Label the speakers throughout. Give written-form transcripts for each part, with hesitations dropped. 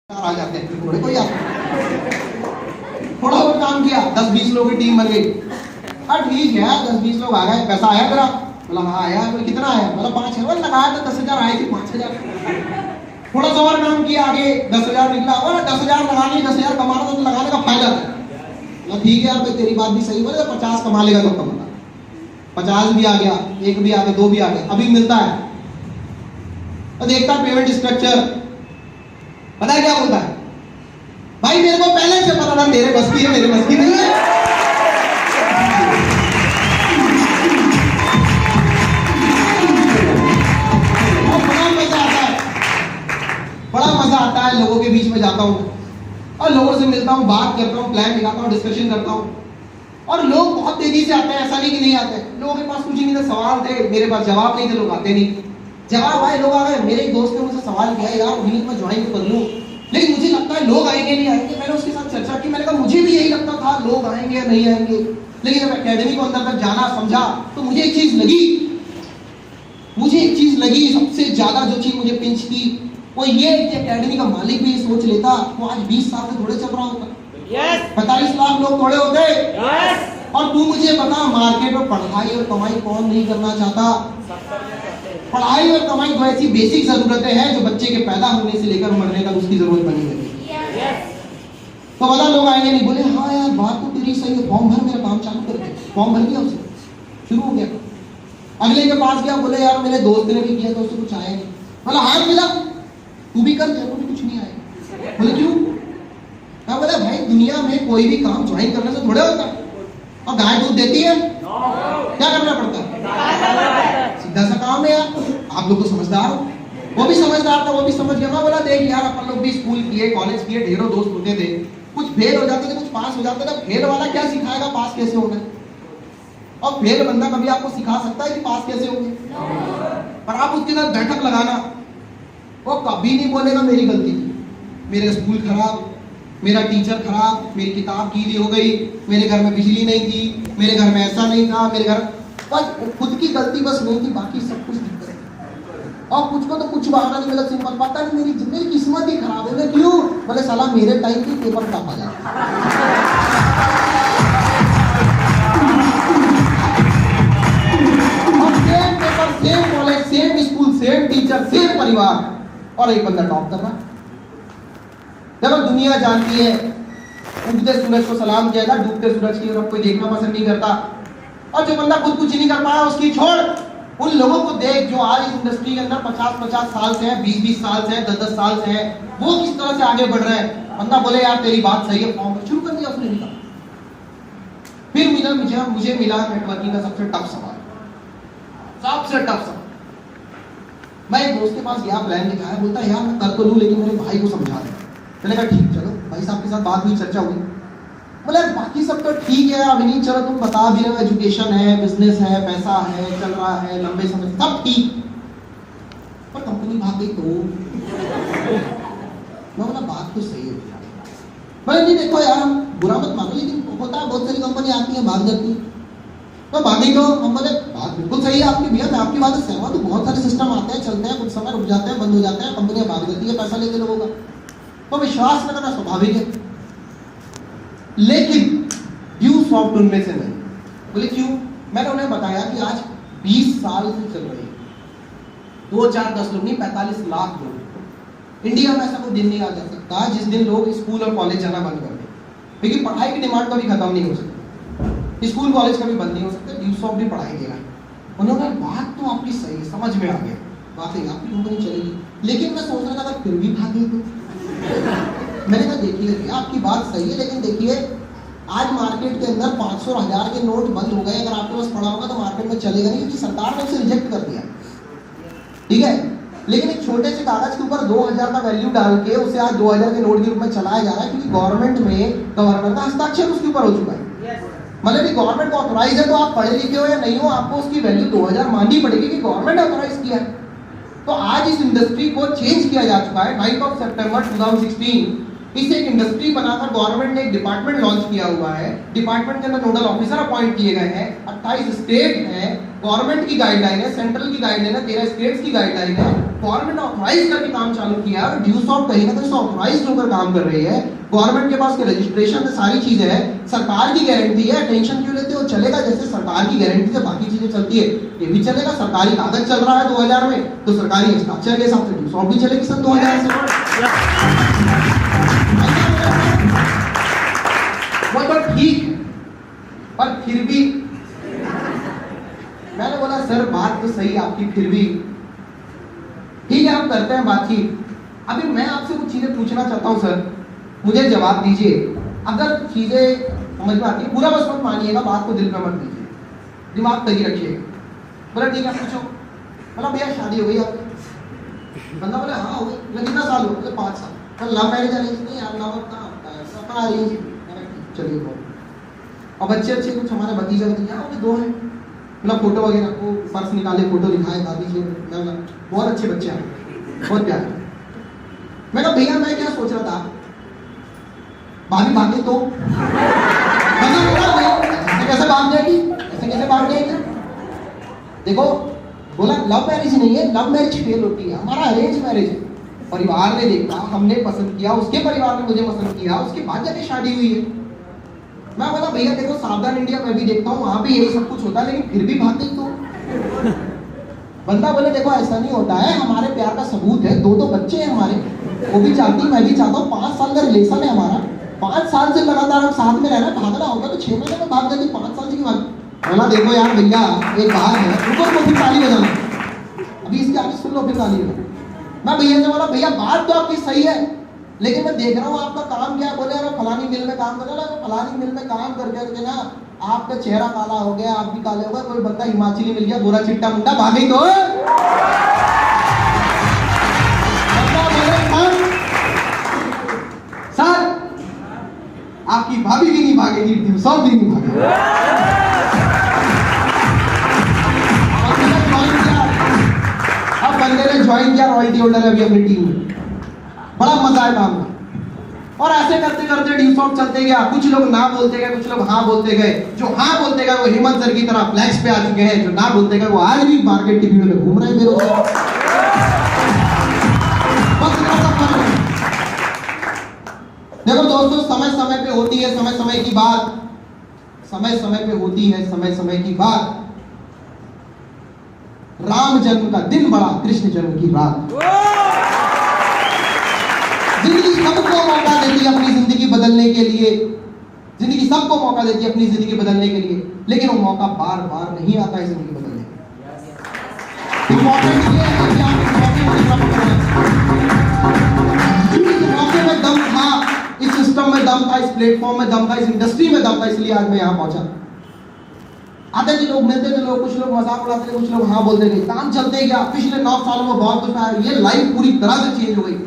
Speaker 1: आ जाते हैं, थोड़े कोई आता थोड़ा बहुत काम किया, 10-20 लोगों की टीम बन गई। हाँ ठीक है, 10-20 लोग आ गए, पैसा आया तेरा? बोला हाँ आया। बोले कितना आया? बोला 5,000। लगाया तो 10,000 आए थे, 5,000। थोड़ा सा और काम किया, आगे 10,000 निकला। बोला 10,000 लगाने, 10,000 कमाना तो लगाने का फायदा है। बोला ठीक है यार भाई, तेरी बात भी सही। बोले 50 कमा लेगा तो कमा। 50 भी आ गया, 1 भी आ गया, 2 भी आ गया। अभी मिलता है तो देखता पेमेंट स्ट्रक्चर, पता है क्या बोलता है? भाई मेरे को पहले से पता था तेरे बस की है, मेरे बस की नहीं है। और बड़ा मजा आता है, बड़ा मजा आता है। लोगों के बीच में जाता हूँ और लोगों से मिलता हूँ, बात करता हूँ, प्लान दिखाता हूँ, डिस्कशन करता हूँ। और लोग बहुत तेजी से आते हैं, ऐसा नहीं कि नहीं आते। लोगों के पास कुछ नहीं था, सवाल थे, मेरे पास जवाब नहीं थे, लोग आते नहीं। जवाब आए, लोग आ गए। मेरे एक दोस्त ने मुझसे सवाल किया, यार विनीत मैं ज्वाइन कर लूं, लेकिन मुझे लगता है लोग आएंगे नहीं आएंगे। मैंने उसके साथ चर्चा की, मैंने कहा मुझे भी यही लगता था, लोग आएंगे या नहीं आएंगे। लेकिन जब एकेडमी को अंदर तक जाना, समझा, तो मुझे एक चीज लगी, सबसे ज्यादा जो चीज मुझे पिंच की वो ये कि एकेडमी का मालिक भी ये सोच लेता तो आज 20 साल से थोड़े चल रहा होता। 45 लाख लोग थोड़े होते। और तू मुझे बता, मार्केट में पढ़ाई और कमाई कौन नहीं करना चाहता? पढ़ाई और कमाई तो ऐसी बेसिक जरूरतें हैं जो बच्चे के पैदा होने से लेकर मरने तक उसकी जरूरत बनी रहती। तो बता लोग आएंगे नहीं? बोले हाँ यार बात तो तेरी सही है, फॉर्म भर, मेरा काम चालू कर दे। फॉर्म भर दिया, उसे शुरू हो गया। अगले के पास गया, बोले यार मेरे दोस्त ने भी किया तो उसे कुछ आया नहीं। बोला हाँ मिला, तू भी कर, तेरे को भी कुछ नहीं आया। बोले क्यों? मैं बोला भाई दुनिया में कोई भी काम ज्वाइन करने से थोड़े होता है। और गाय दूध देती है, क्या करना पड़ता है? सीधा सा काम है यार। आप लोग तो समझदार हो, वो भी समझदार था, वो भी समझ गया। मैं बोला देख यार, अपन लोग भी स्कूल किए, कॉलेज किए, ढेरों दोस्त होते थे, कुछ फेल हो जाते थे, कुछ पास हो जाते थे। फेल वाला क्या सिखाएगा पास कैसे होना? और फेल बंदा कभी आपको सिखा सकता है कि पास कैसे होंगे? पर आप उसके साथ बैठक लगाना, वो कभी नहीं बोलेगा मेरी गलती थी, मेरे स्कूल खराब, मेरा टीचर खराब, मेरी किताब गीली हो गई, मेरे घर में बिजली नहीं थी, मेरे घर में ऐसा नहीं था, मेरे घर बस खुद की गलती बस नहीं थी, बाकी सब कुछ दिक्कत है। और कुछ को तो कुछ बहाना नहीं मिला, सिंपल पता नहीं मेरी किस्मत ही खराब है। क्यों? बोले साला मेरे टाइम की पेपर टफ आ जाता। Same paper, same college, same school, same teacher, same परिवार, और एक बंदा टॉप कर रहा। चलो दुनिया जानती है, उगते सूरज को सलाम किया था, डूबते सूरज की तरफ कोई देखना पसंद नहीं करता। और जो बंदा खुद कुछ नहीं कर पाया उसकी छोड़, उन लोगों को देख जो आज इस इंडस्ट्री के अंदर 50-50 साल से हैं, 20-20 साल से हैं, 10-10 साल से हैं, वो किस तरह से आगे बढ़ रहे हैं। बंदा बोले यार तेरी बात सही है, फॉर्म शुरू कर दिया उसने। निकला फिर मुझे मिला नेटवर्किंग का सबसे टफ सवाल, सबसे टफ सवाल। मैं एक दोस्त के पास गया, प्लान दिखाया, बोलता यार मैं कर तो लूं लेकिन मेरे भाई को समझा दे। मैंने कहा ठीक, चलो भाई साहब के साथ बात हुई, चर्चा हुई। बोले बाकी सब तो ठीक है अभी, चलो तुम बता भी रहे हो, एजुकेशन है, बिजनेस है, पैसा है, चल रहा है, लंबे समय सब ठीक, पर कंपनी भाग गई तो? मैं बोला बात तो सही है। बोले नहीं देखो यार, हम बुरा मत मानो, लेकिन होता है बहुत सारी कंपनी आती है भाग जाती है, तो भागी क्यों? हम बोले बात बिल्कुल सही है आपकी भैया, मैं आपकी बात से सहमत हूँ। बहुत सारे सिस्टम आते हैं, चलते हैं, कुछ समय रुक जाते हैं, बंद हो जाते हैं, कंपनियां भाग जाती है पैसा लेके लोगों का, तो विश्वास न करना स्वाभाविक है। लेकिन ड्यू सॉफ्ट उनमें से नहीं। बोले क्यों? मैंने उन्हें बताया कि आज 20 साल से चल रही है, 2, 4, 10 लोग नहीं, 45 लाख लोग। इंडिया में ऐसा कोई दिन नहीं आ जा सकता जिस दिन लोग स्कूल और कॉलेज जाना बंद कर दें, क्योंकि पढ़ाई की डिमांड कभी खत्म नहीं हो सकती, स्कूल कॉलेज कभी बंद नहीं हो सकते, ड्यू सॉफ्ट भी पढ़ाई देगा। उन्होंने बात तो आपकी सही है, समझ में आ गया, बात है आपकी कंपनी चलेगी, लेकिन मैं सोच रहा था अगर फिर भी भागे तो। मैंने कहा देखिए आपकी बात सही है, लेकिन देखिए आज मार्केट के अंदर 500 और 1000 के नोट बंद हो गए, अगर आपके पास पड़ा होगा तो मार्केट में चलेगा नहीं, क्योंकि सरकार ने उसे रिजेक्ट कर दिया, ठीक है। लेकिन एक छोटे से कागज के ऊपर 2000 का वैल्यू डाल के उसे आज 2000 के नोट के रूप में चलाया जा रहा है, क्योंकि गवर्नमेंट में गवर्नर का हस्ताक्षर उसके ऊपर हो चुका है। मतलब कि गवर्नमेंट को ऑथोराइज है, तो आप पढ़े लिखे हो या नहीं हो, आपको उसकी वैल्यू 2000 माननी पड़ेगी कि गवर्नमेंट ऑथोराइज किया है। तो आज इस इंडस्ट्री को चेंज किया जा चुका है। 9 सितंबर 2016 इसे एक इंडस्ट्री बनाकर गवर्नमेंट ने एक डिपार्टमेंट लॉन्च किया हुआ है। डिपार्टमेंट के अंदर नोडल ऑफिसर अपॉइंट किए गए हैं, 28 स्टेट हैं, गवर्नमेंट की गाइडलाइन है, सेंट्रल की गाइडलाइन है, 13 स्टेट्स की गाइडलाइन है। गवर्नमेंट ऑथराइज करके काम चालू किया है, ड्यू सॉफ्ट कहीं ना कहीं ऑथराइज होकर काम कर रही है, गवर्नमेंट के पास के रजिस्ट्रेशन है, सारी चीजें है, सरकार की गारंटी है, टेंशन क्यों लेते हो? चलेगा जैसे सरकार की गारंटी से बाकी चीजें चलती है ये भी चलेगा। सरकारी कागज चल रहा है 2000 में, तो सरकारी हस्ताक्षर के हिसाब से ड्यू सॉफ्ट भी चलेगी सन 2000 से। वो तो ठीक है, पर फिर भी मैंने बोला सर बात तो सही आपकी, फिर भी ठीक है हम करते हैं बातचीत। अभी मैं आपसे कुछ चीजें पूछना चाहता हूं सर, मुझे जवाब दीजिए। अगर चीजें समझ में आती है, पूरा बस मत मानिएगा, बात को दिल में मत लीजिए, दिमाग तक ही रखिएगा। बोला ठीक है पूछो। बोला भैया शादी हो गई आपकी? बंदा बोले हाँ हो गई। कितना साल हो? बोले 5 साल। तो लव मैरिज अरेंज नहीं यार, लव कहाँ होता है, अपना अरेंज। चलिए और बच्चे अच्छे कुछ हमारे भतीजा भतीजा 2 हैं, मतलब फोटो वगैरह को पर्स निकाले, फोटो दिखाए दादी जी, बहुत अच्छे बच्चे हैं, बहुत प्यारे। मैं कहा भैया मैं क्या सोच रहा था, भाभी भागे तो ऐसे कैसे भाग जाएगी, ऐसे कैसे भाग जाएगी? देखो बोला लव मैरिज नहीं है, लव मैरिज फेल होती है, हमारा अरेंज मैरिज है। परिवार ने देखा, हमने पसंद किया, उसके परिवार ने मुझे पसंद किया, उसके बाद जाके शादी हुई है। मैं बोला भैया देखो सावधान इंडिया मैं भी देखता हूँ, वहां भी यही सब कुछ होता है, लेकिन फिर भी भाग गई तो? बंदा बोले देखो ऐसा नहीं होता है, हमारे प्यार का सबूत है, 2 बच्चे हैं हमारे, वो भी चाहती मैं भी चाहता हूँ, 5 साल का रिलेशन है हमारा, 5 साल से लगातार हम साथ में रहना, भागना होगा तो 6 महीने में भाग जाती, 5 साल से क्यों भाग? बोला देखो यार भैया एक बात है, रुको फिर ताली बजाना, अभी इसके आगे सुन लो फिर ताली बजाना। मैं भैया से बोला भैया बात तो आपकी सही है, लेकिन मैं देख रहा हूँ आपका काम क्या है। बोले अरे फलानी मिल में काम कर रहा है, फलानी मिल में काम करके ना आपका चेहरा काला हो गया, आप भी काले हो गए, कोई बंदा हिमाचली मिल गया गोरा चिट्टा मुंडा, भागी तो सर आपकी भाभी भी नहीं भागेगी, सब भी नहीं भागेगी। अब बंदे ने ज्वाइन किया, रॉयल्टी होल्डर है अभी अपनी टीम में, बड़ा मजा है काम में। और ऐसे करते करते ड्यू सॉफ्ट चलते गया, कुछ लोग ना बोलते गए, कुछ लोग हाँ बोलते गए। जो हाँ बोलते गए वो हेमंत सर की तरह फ्लैक्स पे आ चुके हैं, जो ना बोलते गए वो आज भी मार्केट टीवी में घूम रहे हैं बेरोजगार। देखो दोस्तों समय समय पे होती है समय समय की बात, समय समय पे होती है समय समय की बात। राम जन्म का दिन बड़ा, कृष्ण जन्म की रात। जिंदगी सबको मौका देती है अपनी जिंदगी बदलने के लिए, जिंदगी सबको मौका देती है अपनी जिंदगी बदलने के लिए, लेकिन वो मौका बार बार नहीं आता है जिंदगी बदलने के लिए। मौके में दम था, इस सिस्टम में दम था, इस प्लेटफॉर्म में दम था, इस इंडस्ट्री में दम था, इसलिए आज मैं यहाँ पहुंचा। आते थे लोग, मिलते थे लोग, कुछ लोग मजाक उड़ाते थे, कुछ लोग हाँ बोलते थे, काम चलते गया। पिछले 9 सालों में बहुत कुछ आया, ये लाइफ पूरी तरह से चेंज हो गई।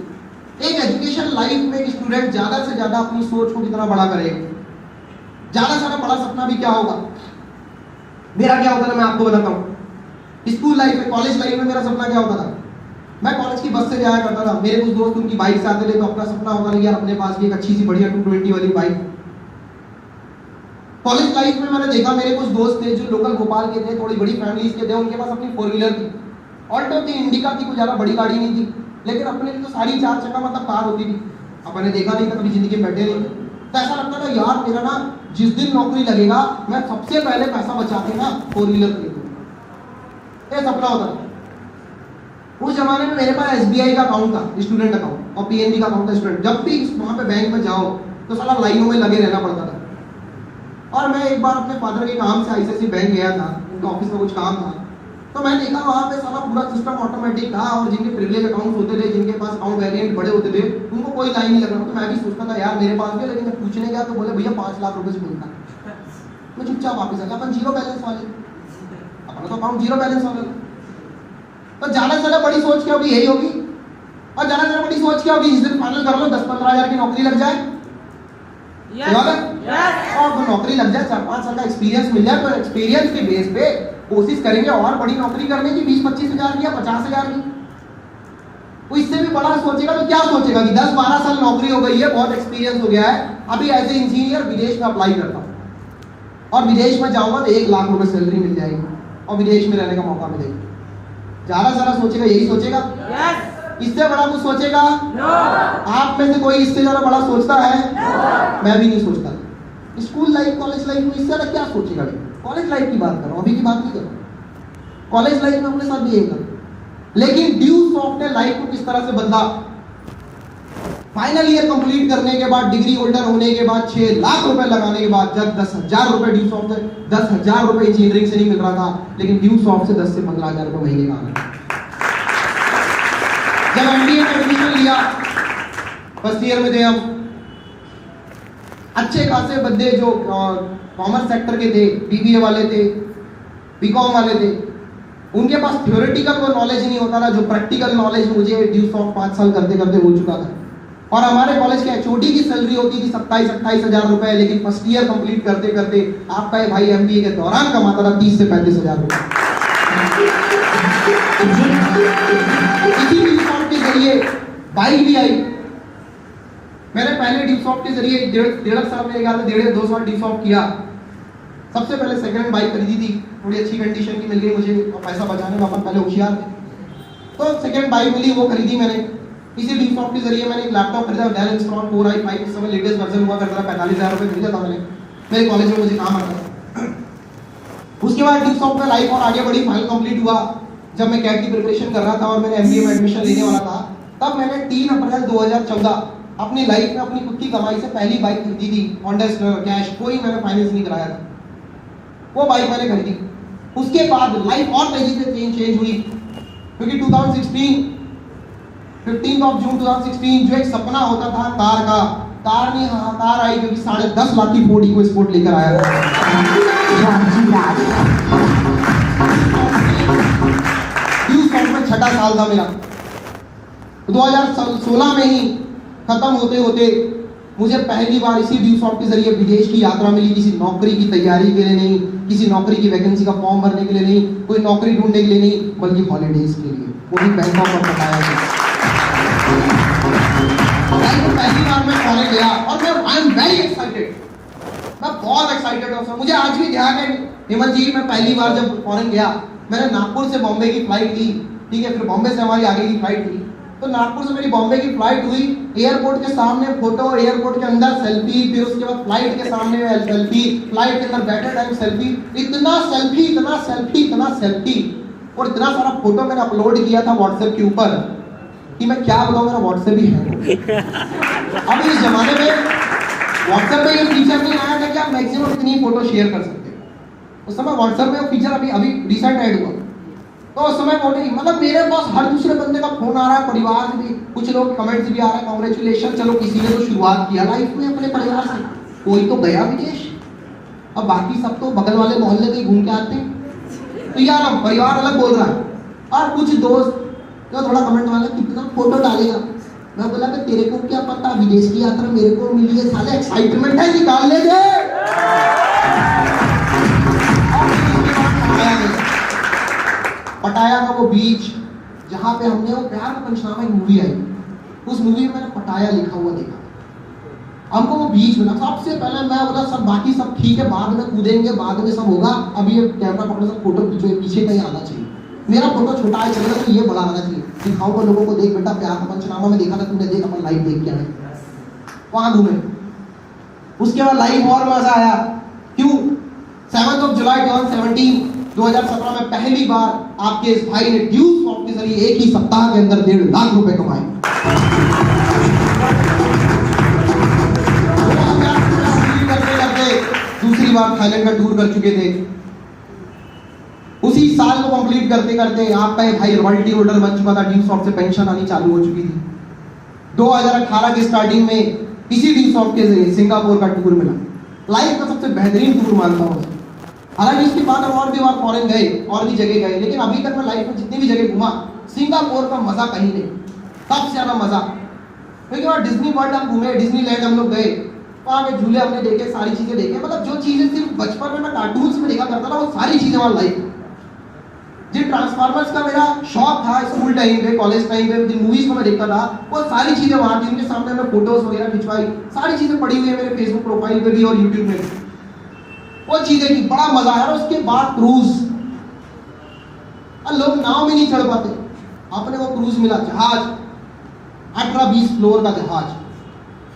Speaker 1: एक एजुकेशन लाइफ में एक स्टूडेंट ज्यादा से ज्यादा अपनी सोच को कितना बड़ा करेगा, ज्यादा से ज्यादा बड़ा सपना भी क्या होगा। मेरा क्या होता था मैं आपको बताता हूँ। स्कूल लाइफ में, कॉलेज लाइफ में मेरा सपना क्या होता था, मैं कॉलेज की बस से जाया करता था, मेरे कुछ दोस्त उनकी बाइक से आते थे, तो अपना सपना होता था यार अपने पास भी एक अच्छी सी बढ़िया 220 वाली बाइक। कॉलेज लाइफ में मैंने देखा मेरे कुछ दोस्त थे जो लोकल भोपाल के थे, थोड़ी बड़ी फैमिलीज के थे, उनके पास अपनी 4 व्हीलर थी, ऑल्टो थी, इंडिका थी, कोई ज्यादा बड़ी गाड़ी नहीं थी, लेकिन अपने लिए तो सारी 4 चक्का मतलब कार होती थी। अब मैंने देखा नहीं था, कभी जिंदगी में बैठे नहीं, तो ऐसा लगता था यार मेरा ना जिस दिन नौकरी लगेगा मैं सबसे पहले पैसा बचा के ना 4 व्हीलर खरीदूंगा, ये सपना होता था। उस जमाने में मेरे पास SBI का अकाउंट था, स्टूडेंट अकाउंट, और PNB का अकाउंट था स्टूडेंट। जब भी वहां पे बैंक में जाओ तो साला लाइनों में लगे रहना पड़ता था। और मैं एक बार अपने फादर के काम से ICICI बैंक गया था, उनका ऑफिस में कुछ काम था, तो मैं देखा वहाँ पे सारा पूरा सिस्टम ऑटोमेटिक था, और जिनके प्रिविलेज अकाउंट होते थे, जिनके पास अकाउंट वेरिएंट बड़े होते थे, उनको कोई लाइन नहीं लग रहा। तो मैं भी सोचता था यार मेरे पास भी, लेकिन जब पूछने गया तो बोले भैया 5 लाख रुपए से मिलता। मैं चुपचाप वापस आ गया, अपन 0 बैलेंस वाले, अपना तो अकाउंट 0 बैलेंस वाले। तो ज्यादा से ज्यादा बड़ी सोच क्या होगी, यही होगी। और ज्यादा से ज्यादा बड़ी सोच क्या होगी, इस दिन फाइनल कर लो 10-15 हजार की नौकरी लग जाए, और तो नौकरी लग जाए, 4-5 साल का एक्सपीरियंस मिल जाए, तो एक्सपीरियंस के बेस पे कोशिश करेंगे और बड़ी नौकरी करने की, 20-25 हजार की या 50 हजार की। वो इससे भी बड़ा सोचेगा तो क्या सोचेगा कि 10-12 साल नौकरी हो गई है, बहुत एक्सपीरियंस हो गया है, अभी एज ए इंजीनियर विदेश में अप्लाई करता हूँ, और विदेश में जाऊंगा तो 1 लाख रुपए सैलरी मिल जाएगी, और विदेश में रहने का मौका मिलेगा। ज्यादा सारा सोचेगा यही सोचेगा? इससे बड़ा कुछ सोचेगा? आप में से कोई इससे ज्यादा बड़ा सोचता है? मैं भी नहीं सोचता। स्कूल लाइफ, कॉलेज लाइफ में इससे ज्यादा क्या सोचेगा? कॉलेज लाइफ की बात कर रहा हूं, अभी की बात नहीं कर रहा हूं। कॉलेज लाइफ में अपने साथ भी यही कर। लेकिन ड्यू सॉफ्ट ने लाइफ को किस तरह से बदला? फाइनल ईयर कंप्लीट करने के बाद, डिग्री होल्डर होने के बाद, 6 लाख रुपए लगाने के बाद, जब 10,000 रुपए ड्यू सॉफ्ट से, 10,000 रुपए इंजीनियरिंग से नहीं मिल रहा था, लेकिन ड्यू सॉफ्ट से 10 से 15,000 रुपए महीने का आना। जब एमबीए में एडमिशन लिया, फर्स्ट ईयर में थे हम, अच्छे खासे बंदे जो कॉमर्स सेक्टर के थे, बीबीए वाले थे, बीकॉम वाले थे, उनके पास थ्योरेटिकल वो नॉलेज नहीं होता था जो प्रैक्टिकल नॉलेज मुझे ड्यू सॉफ्ट 5 साल करते करते हो चुका था। और हमारे कॉलेज के एचओडी की सैलरी होती थी 27-28 हजार रुपए, लेकिन फर्स्ट ईयर कंप्लीट करते करते आपका ये भाई एमबीए के दौरान कमाता था 30 से 35 हजार रुपए। इसी ड्यू सॉफ्ट के जरिए बाइक भी आई। मैंने पहले ड्यू सॉफ्ट के जरिए 1.5 साल में, 1.5-2 साल ड्यू सॉफ्ट किया। सबसे पहले सेकंड हैंड बाइक खरीदी थी, थोड़ी अच्छी कंडीशन की मिल गई मुझे, और पैसा बचाने में अपन पहले होशियार थे, तो सेकंड बाइक मिली, वो खरीदी मैंने। इसी ड्यू सॉफ्ट के जरिए मैंने एक लैपटॉप खरीदा, डेल इंस्ट्रॉन 4i5, इस समय लेटेस्ट वर्जन हुआ करता था, 45,000 रुपए खरीदा था मैंने, मेरे कॉलेज में मुझे काम आता था। उसके बाद ड्यू सॉफ्ट में लाइफ और आगे बढ़ी, फाइनल कंप्लीट हुआ। जब मैं कैट की प्रिपरेशन कर रहा था और मैंने एमबीए में एडमिशन लेने वाला था, तब मैंने 3 अप्रैल 2014 अपनी लाइफ में अपनी खुद की कमाई से पहली बाइक खरीदी थी, होंडा स्टार कैश, कोई मैंने फाइनेंस नहीं कराया था, वो बाइक मैंने खरीदी। उसके बाद लाइफ और तेजी से चेंज हुई, क्योंकि 2016 15 जून 2016 जो एक सपना होता था कार का, कार नहीं, हाँ कार आई, क्योंकि 10.5 लाख की फोर्ड इको स्पोर्ट लेकर आया था। ड्यू सॉफ्ट में 6ठा साल था मेरा। 2016 में ही खत्म होते होते मुझे पहली बार इसी ड्यू सॉफ्ट के जरिए विदेश की यात्रा मिली, किसी नौकरी की तैयारी के लिए नहीं, किसी नौकरी की वैकेंसी का फॉर्म भरने के लिए नहीं, कोई नौकरी ढूंढने के लिए नहीं, बल्कि हॉलीडेज के लिए, वो भी बैंकॉक और पटाया गया। पहली बार मैं फॉरेन गया और मैं आई एम वेरी एक्साइटेड, मैं बहुत एक्साइटेड हूँ। मुझे आज भी ध्यान है हेमंत जी, मैं पहली बार जब फॉरेन गया, मैंने नागपुर से बॉम्बे की फ्लाइट ली, ठीक है, फिर बॉम्बे से हमारी आगे की फ्लाइट थी, तो नागपुर से मेरी बॉम्बे की फ्लाइट हुई, एयरपोर्ट के सामने फोटो, एयरपोर्ट के अंदर सेल्फी, फिर उसके बाद फ्लाइट के सामने सेल्फी, फ्लाइट के अंदर बैठे टाइम सेल्फी, इतना सेल्फी, इतना सेल्फी, इतना सेल्फी, और इतना सारा फोटो मैंने अपलोड किया था व्हाट्सएप के ऊपर कि मैं क्या बताऊं, मेरा व्हाट्सएप ही है। अब इस जमाने में व्हाट्सएप में ये फीचर नहीं आया था कि आप मैक्सिमम इतनी फोटो शेयर कर सकते हो। उस समय व्हाट्सएप में फीचर अभी रिसेंट ऐड हुआ, तो उस समय मतलब मेरे पास हर दूसरे बंदे का फोन आ रहा है, परिवार से भी कुछ लोग कमेंट्स भी आ रहे हैं, कांग्रेचुलेशन, चलो किसी ने तो शुरुआत किया लाइफ में अपने परिवार से, कोई तो गया विदेश, अब बाकी सब तो बगल वाले मोहल्ले में घूम के आते हैं। तो यार अब परिवार अलग बोल रहा है, और कुछ दोस्त तो थोड़ा कमेंट वाला कितना फोटो डालेगा, मैं बोला कि तेरे को क्या पता, विदेश की यात्रा मेरे को मिली है, साले एक्साइटमेंट है, निकाल ले दे। पटाया का वो बीच जहाँ पे हमने वो प्यार का पंचनामा मूवी आई, उस मूवी में मैंने पटाया लिखा हुआ देखा, हमको वो बीच मिला। सबसे पहले मैं बोला सब बाकी सब ठीक है, बाद में कूदेंगे, बाद में सब होगा, अभी ये कैमरा पकड़े सब फोटो खींचो, पीछे कहीं आना चाहिए, मेरा फोटो छोटा है चलेगा तो ये बड़ा आना चाहिए, दिखाऊंगा लोगों को, देख बेटा प्यार का पंचनामा में देखा था तुमने, देख अपन लाइव देख के आए, वहां घूमे। उसके बाद लाइव और मजा आया, क्यों? 7 जुलाई 2017 में पहली बार आपके इस भाई ने ड्यू सॉफ्ट के जरिए एक ही सप्ताह के अंदर 1.5 लाख रुपए कमाए। दूसरी बार थाईलैंड का टूर कर चुके थे। उसी साल को कंप्लीट करते करते आपका ये भाई रॉयल्टी होल्डर बन चुका था, ड्यू सॉफ्ट से पेंशन आनी चालू हो चुकी थी। 2018 की स्टार्टिंग में इसी ड्यू सॉफ्ट के जरिए सिंगापुर का टूर मिला, लाइफ का सबसे बेहतरीन टूर मानता हूँ। हालांकि इसके बाद और भी बार फॉरेन गए, और भी जगह गए, लेकिन अभी तक मैं लाइफ में जितनी भी जगह घूमा, सिंगापुर का मजा कहीं नहीं, सबसे ज्यादा मजा। क्योंकि वहाँ डिज्नी वर्ल्ड हम घूमे, डिज्नीलैंड हम लोग गए, वहाँ के झूले हमने देखे, सारी चीजें देखे, मतलब जो चीजें सिर्फ बचपन में मैं कार्टून्स में देखा करता था, वो सारी चीजें वहाँ लाइफ। जिन ट्रांसफार्मर्स का मेरा शौक था स्कूल टाइम पे, कॉलेज टाइम पे, जिन मूवीज को मैं देखता था, वो सारी चीजें वहाँ थी, उनके सामने मैं फोटोज वगैरह खिंचवाई, सारी चीजें पड़ी हुई है मेरे फेसबुक प्रोफाइल पे भी और यूट्यूब में भी, वो चीजें की बड़ा मजा आया। उसके बाद क्रूज और लोग नाव में नहीं चढ़ पाते, अपने को क्रूज मिला, जहाज 18-20 फ्लोर का जहाज,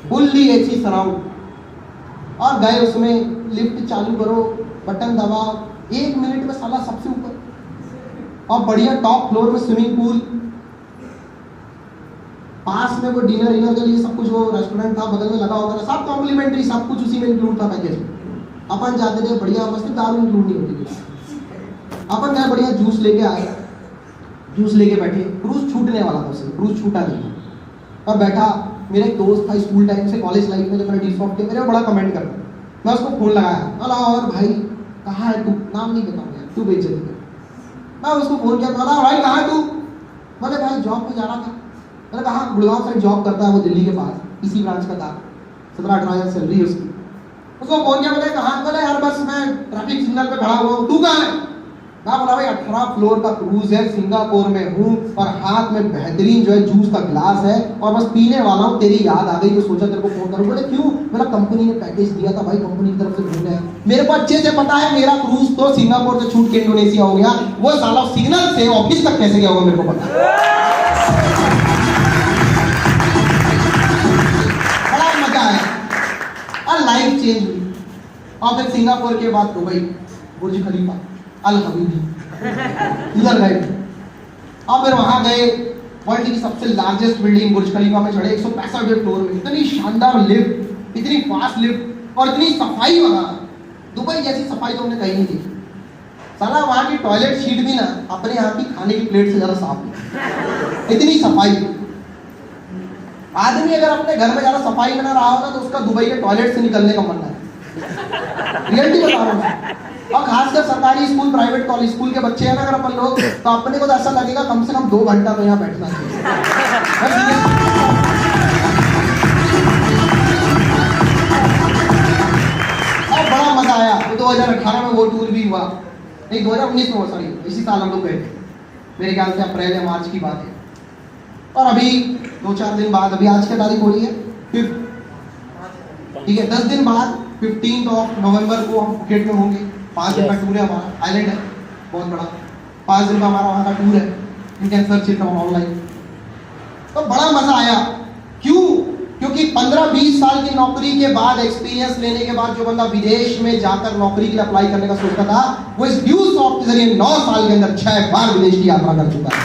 Speaker 1: फुल्ली एसी सराउंड, और गए उसमें, लिफ्ट चालू करो, बटन दबाओ, 1 मिनट में साला सबसे ऊपर, और बढ़िया टॉप फ्लोर में स्विमिंग पूल, पास में वो डिनर इनर के लिए सब कुछ, वो रेस्टोरेंट था बगल में लगा होता था, सब कॉम्प्लीमेंट्री, सब कुछ उसी में इंक्लूड था पैकेज में। अपन जाते थे बढ़िया मस्त, दारू इंक्लूड नहीं होती थी। अपन गए बढ़िया, जूस लेके आए, जूस लेके बैठे, क्रूज छूटने वाला था उसे, क्रूज छूटा नहीं, और बैठा। मेरा एक दोस्त था स्कूल टाइम से, कॉलेज लाइफ में जब मैंने डी-सॉफ्ट किया, मेरे को बड़ा कमेंट करता, मैं उसको फोन लगाया, बोला और भाई कहाँ है तू, नाम नहीं बताऊंगा यार, तू बेइज्जती कर। मैं उसको फोन किया, बोला भाई कहाँ है तू, बोले भाई जॉब पे जा रहा था। मैंने कहा गुड़गांव साइड जॉब करता है वो, दिल्ली के पास, इसी ब्रांच का था, 17-18 हज़ार सैलरी है उसकी। उसको फोन किया, बोले कहाँ, बोले यार बस मैं ट्रैफिक सिग्नल पे खड़ा हुआ हूँ, तू कहाँ है। मैं बोला भाई 18 फ्लोर का क्रूज है, सिंगापुर में हूँ, और हाथ में बेहतरीन जो है जूस का गिलास है, और बस पीने वाला हूँ, तेरी याद आ गई तो सोचा तेरे को फोन करूँ। बोले क्यों, मेरा कंपनी ने पैकेज दिया था भाई, कंपनी की तरफ से घूमने है। मेरे को अच्छे से पता है मेरा क्रूज तो सिंगापुर से छूट के इंडोनेशिया हो गया, वो साला सिग्नल से ऑफिस तक कैसे गया होगा मेरे को पता है। बड़ा मजा आया और लाइफ चेंज हुई। और फिर सिंगापुर के बाद दुबई, बुर्ज खलीफा, अल हबीबी, इधर गए, और फिर वहां गए, वर्ल्ड की सबसे लार्जेस्ट बिल्डिंग बुर्ज खलीफा में चढ़े, 165 फ्लोर में, इतनी शानदार लिफ्ट, इतनी फास्ट लिफ्ट, और इतनी सफाई वहां, दुबई जैसी सफाई तो हमने कहीं नहीं देखी। साला वहां की टॉयलेट सीट भी ना अपने यहाँ की खाने की प्लेट से ज्यादा साफ है, इतनी सफाई। आदमी अगर अपने घर में ज्यादा सफाई में ना रहा होगा तो उसका दुबई के टॉयलेट से निकलने का मन है, रियलिटी बता रहा हूँ। और खासकर सरकारी स्कूल, प्राइवेट कॉलेज स्कूल के बच्चे हैं ना अगर अपन लोग, तो अपने को तो ऐसा लगेगा कम से कम 2 घंटा तो यहाँ बैठना चाहिए। और बड़ा मजा आया। 2018 में वो टूर भी हुआ, नहीं 2019 में, सॉरी इसी साल हम लोग गए थे, मेरे ख्याल से अप्रैल या मार्च की बात है। और अभी 2-4 दिन बाद, अभी आज की तारीख हो रही है 5, ठीक है, 10 दिन बाद 15 नवंबर को हम फुकेट में होंगे। 5 दिन का टूर है हमारा, आइलैंड है बहुत बड़ा, 5 दिन का हमारा वहाँ का टूर है, you can search it online. तो बड़ा मजा आया, क्यों, क्योंकि 15-20 साल की नौकरी के बाद, एक्सपीरियंस लेने के बाद जो बंदा विदेश में जाकर नौकरी के लिए अप्लाई करने का सोचता था, वो इस ड्यूसॉफ्ट के जरिए 9 साल के अंदर 6 बार विदेश की यात्रा कर चुका है।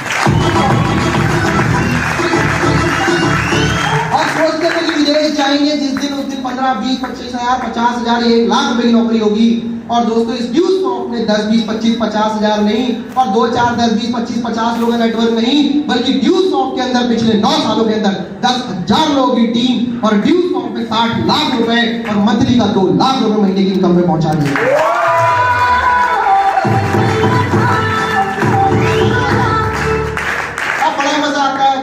Speaker 1: और सोचते थे कि विदेश जाएंगे जिस दिन, उस दिन 15, 20, 25 हजार, 50 हजार, 1 लाख रुपए की नौकरी होगी। और दोस्तों इस ड्यूसॉफ्ट में 10, 20, 25, 50 हजार नहीं, और 2, 4, 10, 20, 25, 50 लोगों का नेटवर्क नहीं, बल्कि ड्यूसॉफ्ट के अंदर पिछले 9 सालों के अंदर 10,000 लोगों की टीम, और ड्यूसॉफ्ट में 60 लाख रुपए और मंथली का 2 लाख रुपए महीने की इनकम में पहुंचा दिया।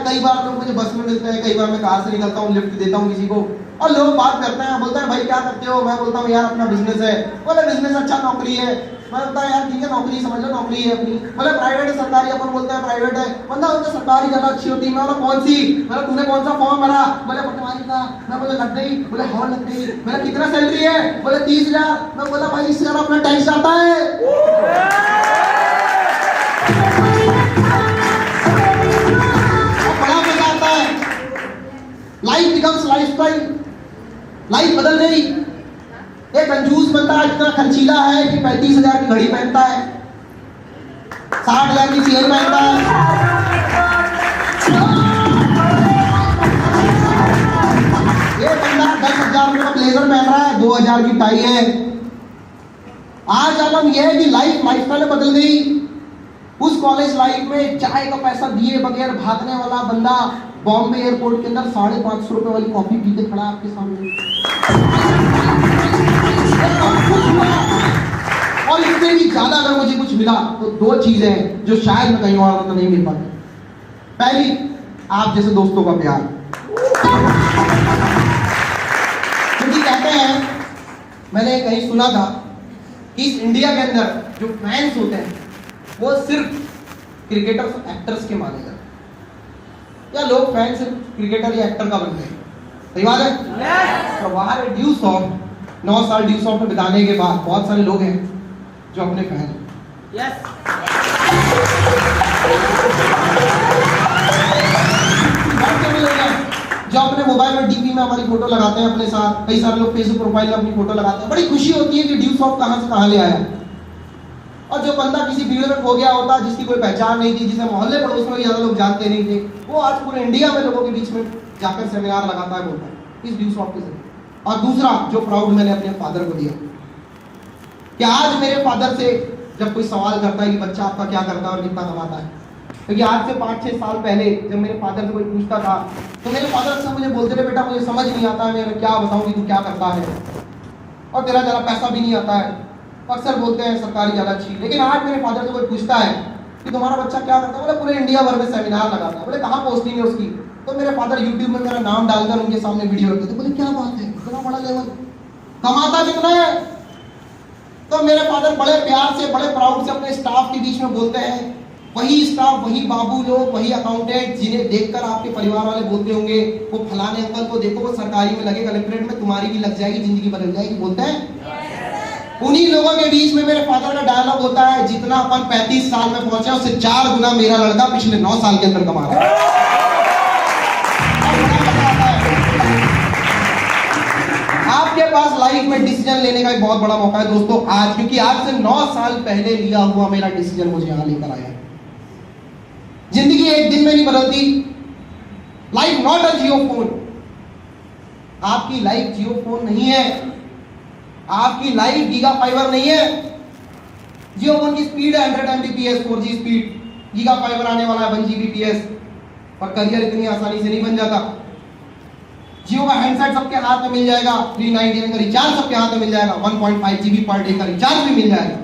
Speaker 1: कई बार लोग मुझे बस में मिलते हैं, कई बार मैं कार से निकलता हूँ, लिफ्ट देता हूँ किसी को, और लोग बात करते हैं, बोलते हैं भाई क्या करते हो, मैं बोलता हूँ यार अपना बिजनेस है। बोले बिजनेस अच्छा, नौकरी है। मैं बोलता है यार ठीक है, नौकरी समझ लो, नौकरी है अपनी। बोले प्राइवेट है सरकारी, अपन बोलते हैं प्राइवेट है। बंदा बोलता सरकारी ज्यादा अच्छी होती है। मैं बोला कौन सी, बोला तूने कौन सा फॉर्म भरा, बोले पटवारी का। मैं बोले लग गई, बोले हाँ लग गई। बोले कितना सैलरी है, बोले 30,000। मैं बोला भाई इससे ज्यादा अपना टैक्स आता है। लाइफ बिकम्स लाइफस्टाइल, लाइफ बदल गई। एक कंजूस बंदा इतना खर्चीला है कि 35,000 की घड़ी पहनता है, 60,000 की चेन पहनता है। ये बंदा 10,000 रुपए का ब्लेजर पहन रहा है, 2,000 की टाई है। आज आलम यह है कि लाइफस्टाइल बदल गई। उस कॉलेज लाइफ में चाय का पैसा दिए बगैर भागने वाला बंदा बॉम्बे एयरपोर्ट के अंदर 550 रुपए वाली कॉफी पीते खड़ा आपके सामने। और इससे भी ज्यादा अगर मुझे कुछ मिला तो 2 चीजें हैं जो शायद मैं कहीं और तो नहीं मिल पाती। पहली, आप जैसे दोस्तों का प्यार, क्योंकि कहते हैं, मैंने कहीं सुना था कि इस इंडिया के अंदर जो फैंस होते हैं वो सिर्फ क्रिकेटर्स, एक्टर्स के माने जाते हैं, या लोग फैन सिर्फ क्रिकेटर या एक्टर का बनते हैं। सही बात है। तो वहां ड्यूसॉफ्ट 9 साल ड्यूसॉफ्ट में बिताने के बाद बहुत सारे लोग हैं जो अपने फैन हैं। जो अपने मोबाइल में डीपी में हमारी फोटो लगाते हैं अपने साथ, कई सारे लोग फेसबुक प्रोफाइल में अपनी फोटो लगाते हैं, बड़ी खुशी होती है कि ड्यू सॉफ्ट कहां से कहां ले आया। और जो बंदा किसी भीड़ में खो गया होता, जिसकी कोई पहचान नहीं थी, जिसे मोहल्ले पड़ोस में ज्यादा लोग जानते नहीं थे, वो आज पूरे इंडिया में लोगों के बीच में जाकर सेमिनार लगाता है, बोलता है इस ड्यू सॉफ्ट के जरिए। और दूसरा जो प्राउड मैंने अपने फादर को दिया कि आज मेरे फादर से जब कोई सवाल करता है कि बच्चा आपका क्या करता है और कितना कमाता है, क्योंकि आज से 5-6 साल पहले जब मेरे फादर से कोई पूछता था तो मेरे फादर अक्सर मुझे बोलते थे, बेटा मुझे समझ नहीं आता है, मैं क्या बताऊं कि तू क्या करता है और तेरा जरा पैसा भी नहीं आता है। अक्सर बोलते हैं सरकारी ज़्यादा अच्छी, लेकिन आज मेरे फादर से कोई पूछता है कि तुम्हारा बच्चा क्या करता है, बोले पूरे इंडिया भर में सेमिनार लगाता है, बोले कहाँ पोस्टिंग है उसकी, तो मेरे फादर यूट्यूब में मेरा नाम डालकर उनके सामने वीडियो रखते थे, बोले क्या बात है, इतना बड़ा लेवल, कमाता कितना है। तो मेरे फादर बड़े प्यार से, बड़े प्राउड से अपने स्टाफ के बीच में बोलते हैं, वही स्टाफ, वही बाबू लोग, वही अकाउंटेंट जिन्हें देखकर आपके परिवार वाले बोलते होंगे वो फलाने अंकल को देखो वो सरकारी में लगे, कलेक्ट्रेट में तुम्हारी भी लग जाएगी, जिंदगी बदल जाएगी, बोलते हैं। उन्हीं लोगों के बीच में मेरे फादर का डायलॉग होता है, जितना अपन 35 साल में पहुंचे उससे 4 गुना मेरा लड़का पिछले 9 साल के अंदर कमा रहा है। आपके पास लाइफ में डिसीजन लेने का एक बहुत बड़ा मौका है दोस्तों आज, क्योंकि आज से 9 साल पहले लिया हुआ मेरा डिसीजन मुझे यहां लेकर आया। जिंदगी एक दिन में नहीं बदलती। Life not a Jio phone. आपकी लाइफ जियो फोन नहीं है, आपकी लाइफ गीगा फाइबर नहीं है। जियो फोन की स्पीड है 100 Mbps 4G speed, giga fibre आने वाला है 1 Gbps, और करियर इतनी आसानी से नहीं बन जाता। जियो का हैंडसेट सबके हाथ में मिल जाएगा, 399 का रिचार्ज सबके हाथ में मिल जाएगा, 1.5 GB पर डे का रिचार्ज भी मिल जाएगा,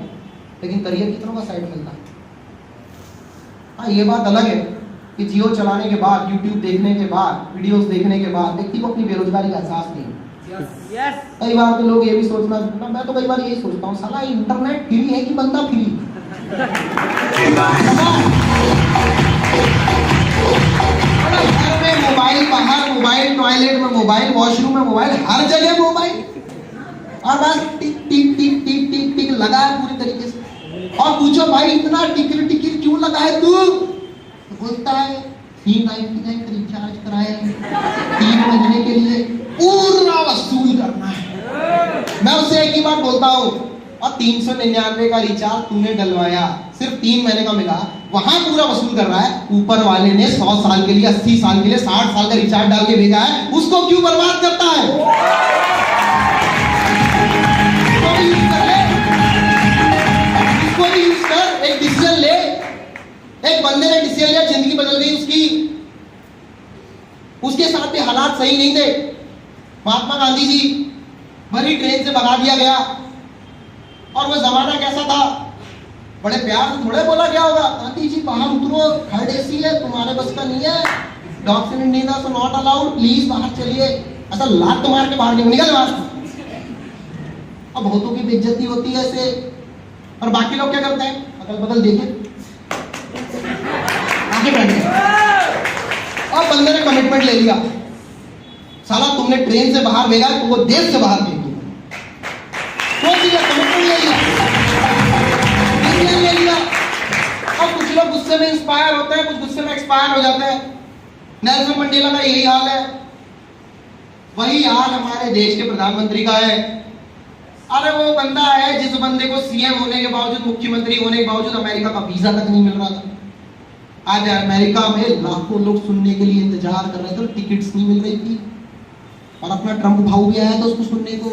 Speaker 1: लेकिन करियर कितनों का साइड मिलता है। हाँ, ये बात अलग है कि जियो चलाने के बाद, यूट्यूब देखने के बाद, वीडियोस देखने के बाद व्यक्ति को अपनी बेरोजगारी का एहसास नहीं। कई बार तो लोग ये भी सोचना, मैं तो कई बार यही सोचता हूँ, साला इंटरनेट फ्री है कि बंदा फ्री। घर में मोबाइल, बाहर मोबाइल, टॉयलेट में मोबाइल, वॉशरूम में मोबाइल, हर जगह मोबाइल, और बस टिक टिक टिक टिक टिक टिक लगा है पूरी तरीके से। और पूछो भाई इतना टिकट टिकट क्यों लगा है तू, तो बोलता है 399 का रिचार्ज कराया है 3 महीने के लिए, पूरा वसूल करना है। मैं उससे एक ही बात बोलता हूँ, और 399 का रिचार्ज तूने डलवाया, सिर्फ 3 महीने का मिला, वहां पूरा वसूल कर रहा है। ऊपर वाले ने 100 साल के लिए, 80 साल के लिए, 60 साल का रिचार्ज डाल के भेजा है, उसको क्यों बर्बाद करता है। एक डिसीजन ले। एक बंदे ने डिसीजन लिया, जिंदगी बदल गई उसकी। उसके साथ भी हालात सही नहीं थे। महात्मा गांधी जी भरी ट्रेन से भगा दिया गया, और वो जमाना कैसा था, बड़े प्यार से थोड़े बोला गया होगा, गांधी जी बाहर उतरो, थर्ड एसी है, तुम्हारे बस का नहीं है, dogs in India so not allowed, please बाहर चलिए। ऐसा लात तो मार के बाहर नहीं निकल बाहर। अब बहुतों की बेइज्जती होती है ऐसे, और बाकी लोग क्या करते हैं, अगल बगल देखे आगे बैठ गए। और बंदे ने कमिटमेंट ले लिया, साला तुमने ट्रेन से बाहर भेजा तो वो देश से बाहर भेज दूंगा। सोच लिया, कमिटमेंट ले लिया। अब कुछ लोग गुस्से में इंस्पायर होते हैं, कुछ गुस्से में एक्सपायर हो जाते हैं। नेल्सन मंडेला का यही हाल है, वही हाल हमारे देश के प्रधानमंत्री का है। अरे वो बंदा है जिस बंदे को सीएम होने के बावजूद, मुख्यमंत्री होने के बावजूद अमेरिका का वीजा तक नहीं मिल रहा था। आज अमेरिका में लाखों लोग सुनने के लिए इंतजार कर रहे थे, टिकट्स नहीं मिल रही थी, और अपना ट्रम्प भाऊ भी आया था उसको सुनने को,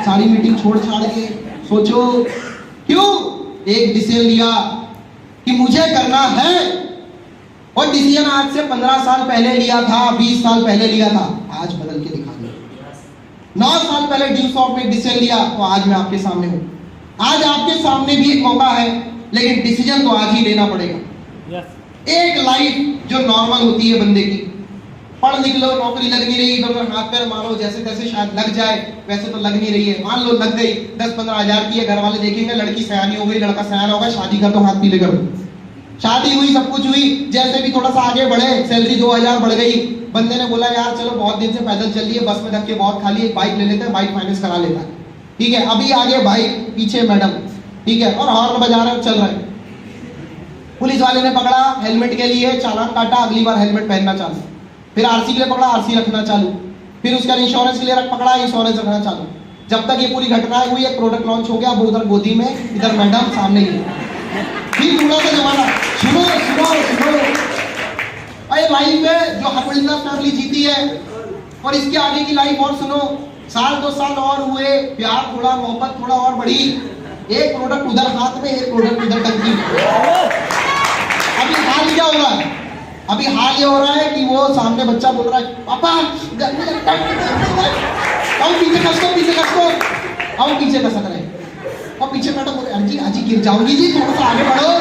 Speaker 1: सारी मीटिंग छोड़ छाड़ के। सोचो क्यों, एक डिसीजन लिया कि मुझे करना है, और डिसीजन आज से 15 साल पहले लिया था, 20 साल पहले लिया था, आज बदल के दिखा दिया। 9 साल पहले ड्यू सॉफ्ट में डिसीजन लिया, तो आज मैं आपके सामने हूं। आज आपके सामने भी एक मौका है, लेकिन डिसीजन तो आज ही लेना पड़ेगा। एक लाइफ जो नॉर्मल होती है बंदे की, पढ़ लिख लो, नौकरी लग नहीं रही, तो हाथ पैर मारो जैसे तैसे शायद लग जाए, वैसे तो लग नहीं रही है। मान लो लग गई, 10-15 हजार की है, घर वाले देखेंगे लड़की सयानी हो गई, लड़का सयाना होगा, शादी कर दो, हाथ पीले कर दो। शादी हुई, सब कुछ हुई, जैसे भी थोड़ा सा आगे बढ़े, सैलरी 2000 बढ़ गई, बंदे ने बोला यार चलो बहुत दिन से पैदल चल रही है, बस में धक्के बहुत खा लिए, एक बाइक ले लेते हैं, बाइक फाइनेंस करा लेता है, ठीक है। अभी आगे बाइक, पीछे मैडम, ठीक है, और हॉर्न बजा रहे चल रहे हैं। पुलिस वाले ने पकड़ा, हेलमेट के लिए चालान काटा, अगली बार हेलमेट पहनना चालू। फिर आरसी के लिए पकड़ा, आरसी रखना चालू। फिर उसका इंश्योरेंस के लिए पकड़ा, इंश्योरेंस रखना चालू। जब तक ये पूरी घटना हुई, एक प्रोडक्ट लॉन्च हो गया, वो उधर गोदी में, इधर मैडम सामने ही। फिर थोड़ा सा जमाना, सुनो सुनो सुनो, अरे लाइफ में जो हर मिडिल क्लास फैमिली जीती है, और इसके आगे की लाइफ और सुनो, साल 2 साल और हुए, प्यार थोड़ा, मोहब्बत थोड़ा और बढ़ी, एक प्रोडक्ट उधर हाथ में, एक प्रोडक्ट उधर टंकी में। अभी हाल क्या हो रहा है? अभी हाल ये हो रहा है कि वो सामने बच्चा बोल रहा है, पापा गर्मी लगता है, आओ पीछे खसको, पीछे खसको, आओ पीछे खसक रहे, और पीछे मैडम बोले, अजी अजी गिर जाऊंगी जी, थोड़ा सा आगे बढ़ो।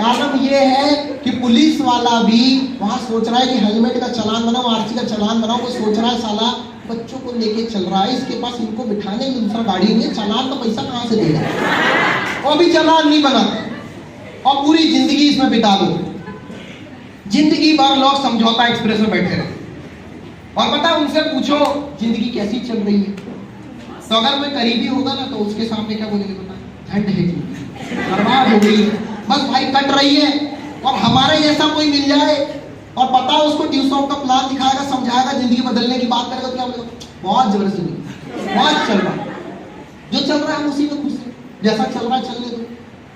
Speaker 1: आलम ये है कि पुलिस वाला भी वहां सोच रहा है कि हेलमेट का चालान बनाओ, आरसी का चालान बनाओ, वो सोच रहा है साला बच्चों को लेके चल रहा है, इसके पास इनको बिठाने की दूसरा गाड़ी नहीं है, चालान का पैसा कहां से देगा? वो भी चालान नहीं बना, और पूरी जिंदगी इसमें बिता दो। जिंदगी भर लोग समझौता एक्सप्रेस में बैठे रहे, और पता उनसे पूछो जिंदगी कैसी चल रही है, तो अगर कोई करीबी होगा ना, तो उसके सामने क्या बोलेंगे पता? झंड है, बर्बाद हो गई, बस भाई कट रही है। और हमारे जैसा कोई मिल जाए और पता उसको ट्यूशन का प्लान दिखाएगा, समझाएगा, जिंदगी बदलने की बात करेगा, तो क्या बोलेगा? बहुत जबरदस्त जिंदगी, बहुत चल रहा है, जो चल रहा है हम उसी में खुश है, जैसा चल रहा है चलने दो।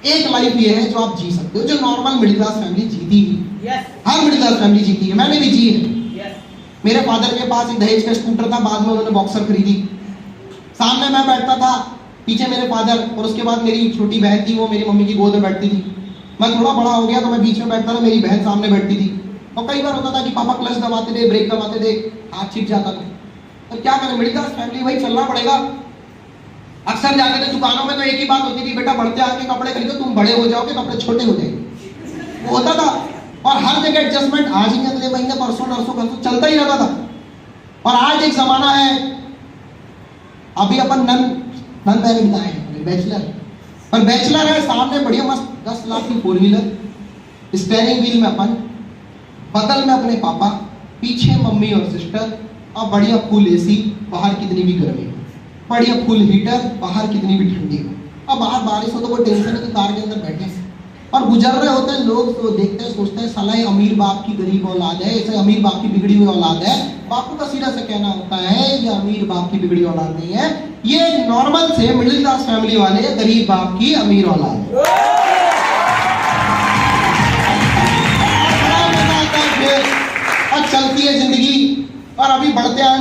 Speaker 1: एक लाइफ ये है जो आप जी सकते हो, जो नॉर्मल मिडिल क्लास फैमिली जीती है। हर मिडिल क्लास फैमिली जीती है, मैंने भी जी है। मेरे फादर के पास एक दहेज का स्कूटर था, बाद में उन्होंने बॉक्सर खरीदी। सामने मैं बैठता था, पीछे मेरे फादर, और उसके बाद मेरी छोटी बहन थी, वो मेरी मम्मी की गोद में बैठती थी। मैं थोड़ा बड़ा हो गया तो मैं बीच में बैठता था, मेरी बहन सामने बैठती थी, और कई बार होता था कि पापा क्लच दबाते थे, ब्रेक दबाते थे, हाथ छिप जाता था। तो क्या करें, मिडिल क्लास फैमिली, भाई चलना पड़ेगा। अक्सर जाते थे दुकानों में, तो एक ही बात होती थी, बेटा बढ़ते आके कपड़े खरीदो, तुम बड़े हो जाओगे, कपड़े छोटे हो जाएंगे, वो होता था। और हर जगह एडजस्टमेंट, आज ही अगले महीने, परसों नरसों परसों चलता ही रहता था। और आज एक जमाना है, अभी अपन नन मैरिड आए हैं, बैचलर, पर बैचलर है, सामने बढ़िया मस्त 10 लाख की 4 व्हीलर, स्टेयरिंग व्हील में अपन, बगल में अपने पापा, पीछे मम्मी और सिस्टर, और बढ़िया फुल एसी, बाहर कितनी भी गर्मी हो, बढ़िया फुल हीटर, बाहर कितनी भी ठंडी हो। अब बाहर बारिश हो तो कोई टेंशन नहीं, तो कार के अंदर बैठे और गुजर रहे होते हैं लोग, तो देखते हैं, सोचते हैं साला ये अमीर बाप की गरीब औलाद है, ऐसे अमीर बाप की बिगड़ी हुई औलाद है। बापू का सीधा से कहना होता है ये अमीर बाप की बिगड़ी औलाद नहीं है, ये नॉर्मल से मिडिल क्लास फैमिली वाले गरीब बाप की अमीर औलाद है। और चलती है जिंदगी, और अभी बढ़ते हैं